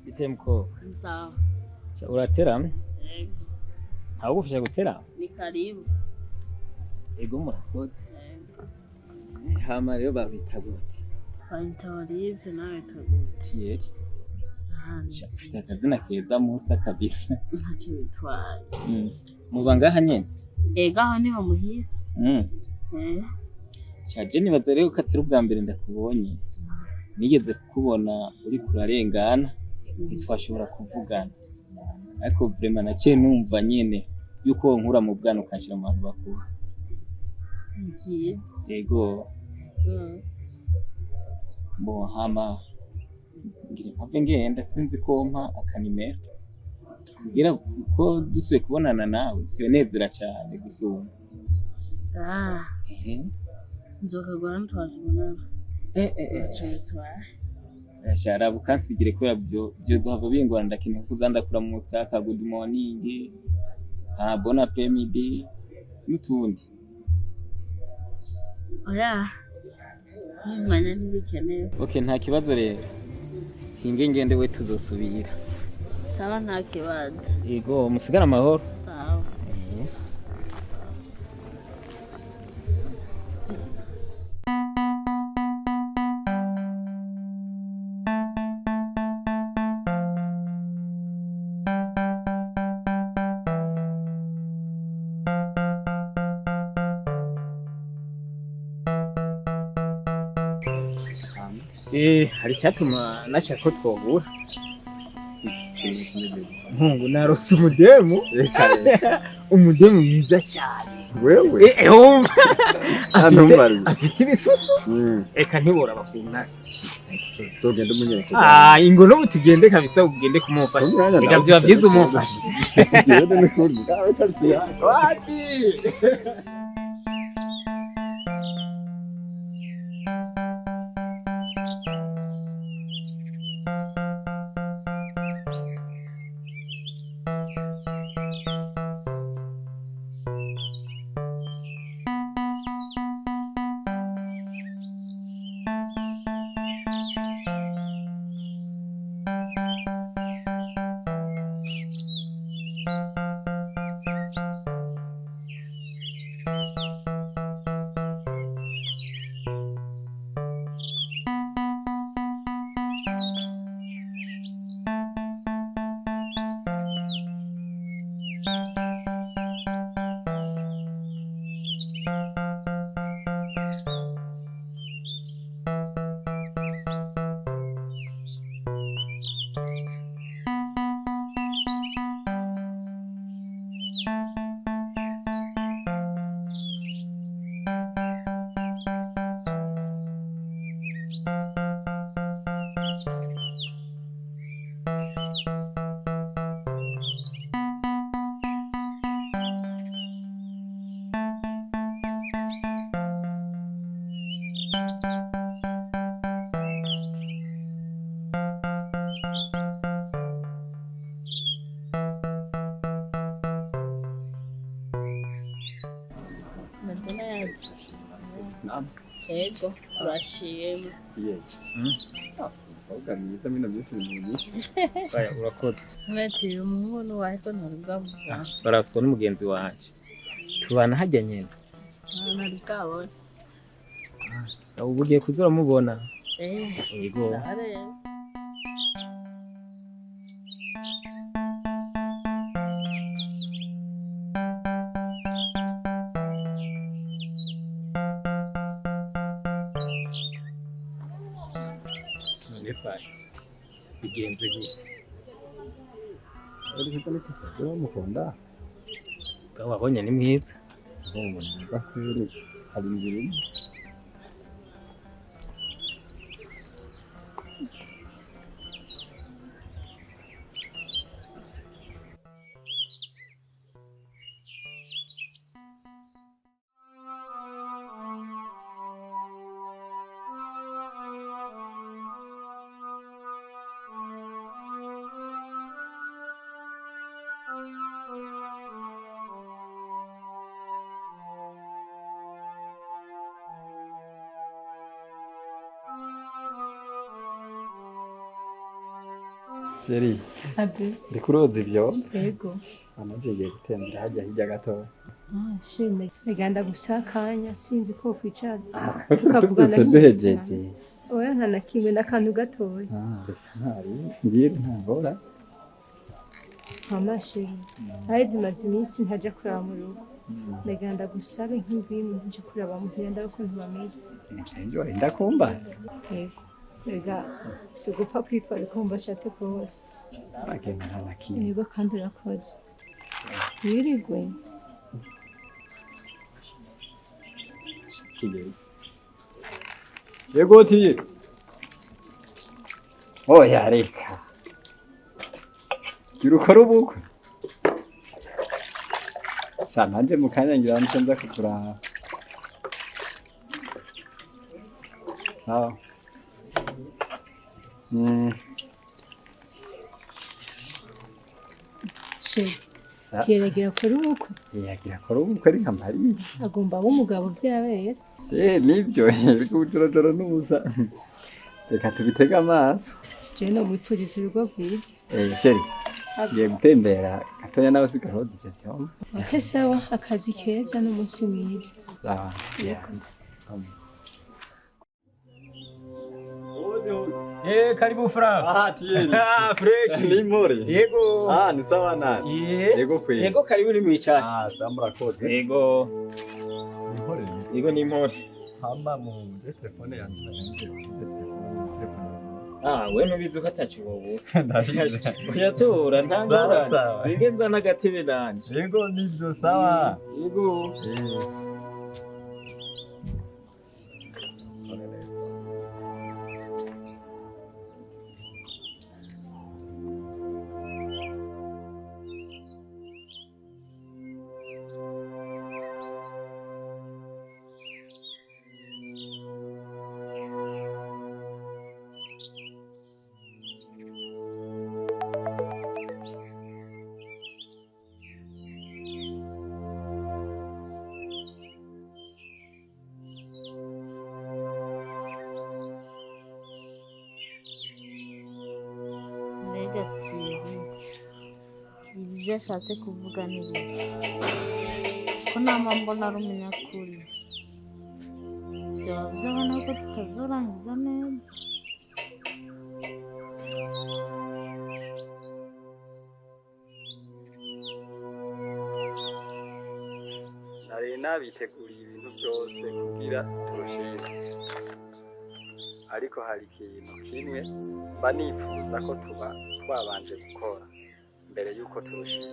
Itemko. Sawa. Uratera? Yego. Hawugufasha gutera? Ni karibu. Ego murakoze. Yego. Hama rero babita gute? Bayita Olive nawe tugute. Thierry. Ufite akazina keza Musa kabisa. Ntacyo bitwaye. Muba ngaha nyene? Ego aho niho muhira. Caje nibaza rero ko atari ubwa mbere ndakubonye. Nigeze kukubona uri kurarengana ntitwashobora kuvugana. Ariko vraiment naciye numva nyene yuko nkura mu bwana ukanshira mu bantu bakuru. Ngiye. Ego. Bo hama ngira mpave ngenda sinzi ko mpa akanimero. Kugira ko dusuye kubonana nawe byonezera cyane gusuma. Nzokagora ntwajibonana. Ashara bukansigire ko yabyo zohava bingora ndakeneye kuzandakura mu tsaka good morning. Bon après-midi n'utundi. Oya. Mwanya ntibikeneye. Okay, nta kibazo rero. Hinge ngende we tuzosubira. Sawa nta kibazo. Yego musigara amahoro. Sawa. Hari cyatuma nashaka ko twogura. Mungu narose umudemu. Umudemu mwiza cyane. Wewe? Afite ibisusu. Eka ntibora bakunase. Tugende munyereke. Ingo no tugende kabisa ugende kumufasha. Ega byo byiza umufasha. Tugende n'ukuri. Wati. Ego, turashima. Urakoze. Mweti umuntu wahiko ntarubwavuga. Baraso n'umugenzi wanje. Tubana hajya nyene. Ntarubwabona. Sawa ubugiye kuzura mubona. Ego. Sare. Bigenze gute? Ari kitale kifadwa mukunda. Wabonye ni mwiza. Bakuri hari ngiri. Seri, Abe, ndikuroza ivyo. yego. Amaze ngiye gutembera hajya hirya gato. Shime, siganda gushakanya sinzi ko kwicara. Tukavugana duhejeje. Oya nta na kimwe n'akantu gatoya. Ntari, ngiye ntangora. Amashe. Aheze imaze iminsi ntaja kuraba mu rugo. Ndaganda gusabe nk'ibintu nje kuraba muhira ndarukuntu bameze. Nsenjo ndakumbaza. Yego. Ega sigupfa kwitwara ko mbashatse kose. Agenda nta na kimwe. Yego kandi urakoze. Wirigwe. Kigeli. Yego tiye. Oya reka. Kirukora ubukwe. Nanje mu kanya ngira nicyo nza kukuraba. Sawa. Tiyeragira kora ubukwe. Yagira kora ubukwe reka Mariya. Agomba umugabo vyabera. Nivyo kujorojoro n'ubusa. Reka tubitege amaso. Je no mwipfuriza urugo rwiza. Sheri. Ngiye gutembera gatoya nawe sigahoza ivyo vyombi. Okay sawa, akazi keza n'umunsi mwiza. Sawa. Karibu France. Tieni. Fresh. Ni more. Yego. Ni sawa nani? Yego kweli. Yego karibu ni mwicara. Sambura kode. Yego. Ni more. Yego ni mpore. Hamba mu telefone yanjye telefone. We ntubizi ko atacu wowe. Ndabizi. Uyatora ntangora. Sawa. Wigenza n'agatebe nanje. Yego nivyo sawa. Yego. Mbega Thierry, ibyo ashatse kuvuga ni biki? Ko nama mbona ari umunyakuri. Byaba byabona ko tutazorangiza neza. Nari nabiteguriye ibintu byose kugira turushire. Ariko hari ikintu kimwe mba nifuza ko tuba twabanje gukora mbere yuko turushira.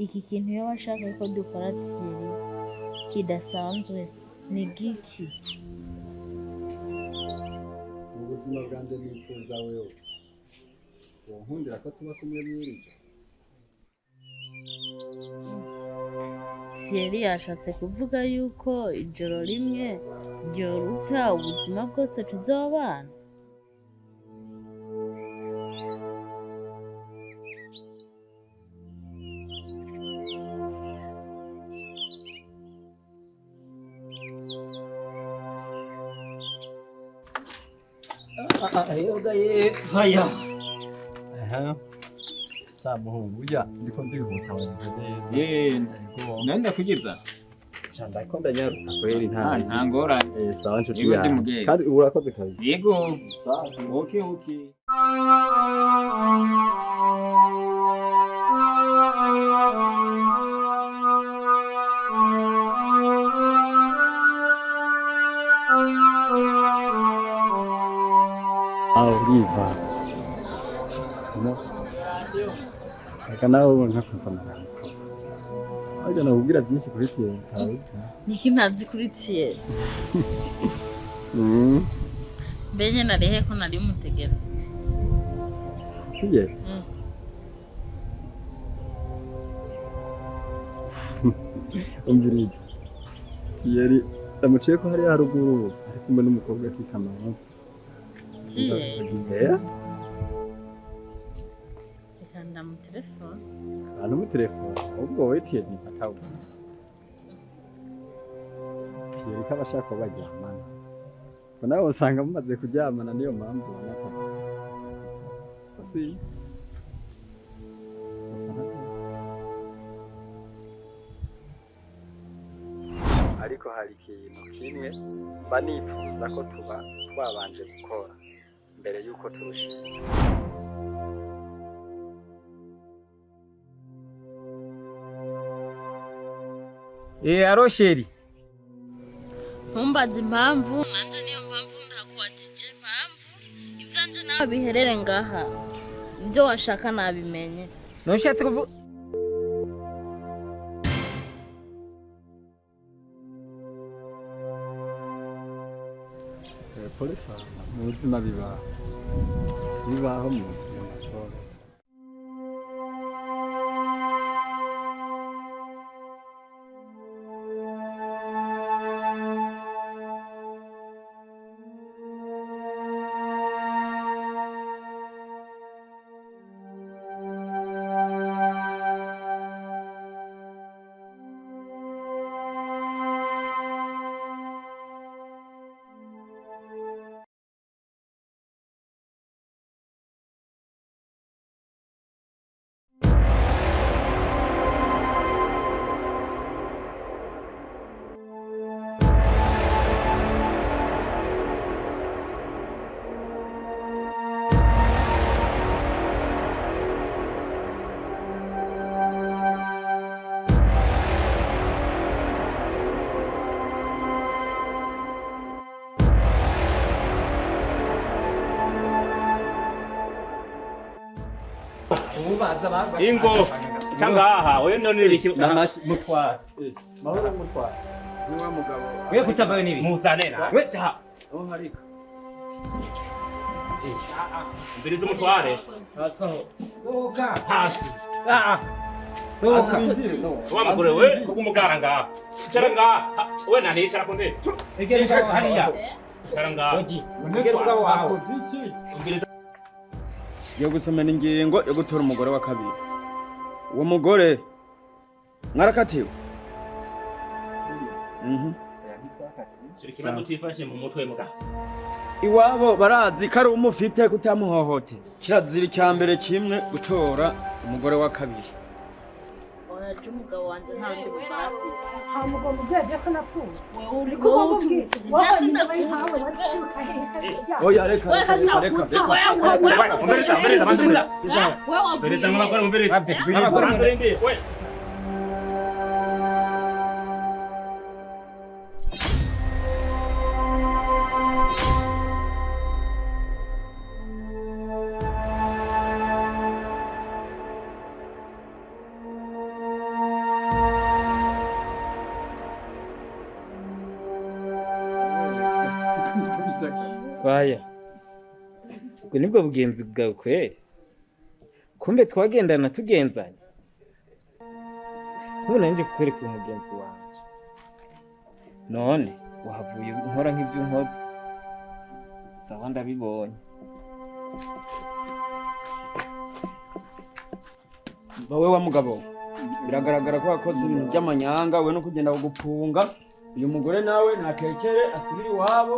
Iki kintu iyo washaka ko dukora Thierry kidasanzwe ni giki? Mu buzima bwanje nifuza wewe wonkundira ko tuba kumwe mwirije. Thierry yashatse kuvuga yuko ijoro rimwe ryoruta ubuzima bwose tuzobana. Yoga ye faya. Samuhungu ujya ndiko ndihuta wagize neza. Yego. Nanda kugeza. Cyanda ko ndanyaruka kweri Nta ngorane. Sawa nshuti Yego ndi yawe. mugenzi. Kandi urakoze kabisa. Yego. Okay. Uriva. Reka nawe ubona kusoma. Ajya nakubwira byinshi kuri Thierry. Niki ntazi kuri Thierry? Mbenye narihe ko nari mutegera. Thierry. Umbirije. Thierry amuciye ko hari haruguru ari kumwe n'umukobwa kikamara. Thierry. Mu telefone. Mu telefone. Ubwo we Thierry atawuzi. Sheri ko abashaka baryamana. Ko nawe usanga mumaze kuryamana niyo mpamvu banaka. Sasi. ariko hari ikintu kimwe mba nipfuza ko tuba twabanje gukora mbere y'uko turushima. Aro sheri. Ntumbaze impamvu nanje niyo mpamvu ndakwatije impamvu ivyanje nawe biherere ngaha ibyo washaka nabimenye. Nushatse kuvuga polisi mu buzima bibaho mu buzima. Ingo changaha wewe ndio nilikimutwara. Mahoro mutwara. Ni wa mugabo. Wewe kutabaye nibi muzanera. Wewe cha. Oh harika. Mbere z'umutware. Soka hasi. Soka. Wa mugore we kukumuganga. Charanga. We nani icara konde? Egera hariya. Charanga. Oji. Ngero bwa wawe. Yo gusomera ingingo yo gutora umugore wa kabiri. Uwo mugore mwarakatiwe. Shirikira tutifashe mu mutwe muga. Iwabo barazi kari umufite kutamuhohote. Kirazira cyambere kimwe gutora umugore wa kabiri. Oya umugabo wanje nta ndi bafise. Ha mugomba byaje ko napfuye. Wewe uri Ko bamubwitse. Jasi ndahawe Oya reka. Faya. Ubwo nibwo bugenzi bwawe kweri. Kumbe twagendana tugenzanya. None nje kukwereka umugenzi wanje. None wahavuye nkora nk'ibyo nkoze. Sawa ndabibonye. Bawe wa mugabo. Biragaragara ko wakoze ibintu by'amanyanga we no kugenda kugupfunga. Uyu mugore nawe natekere asubiri wabo.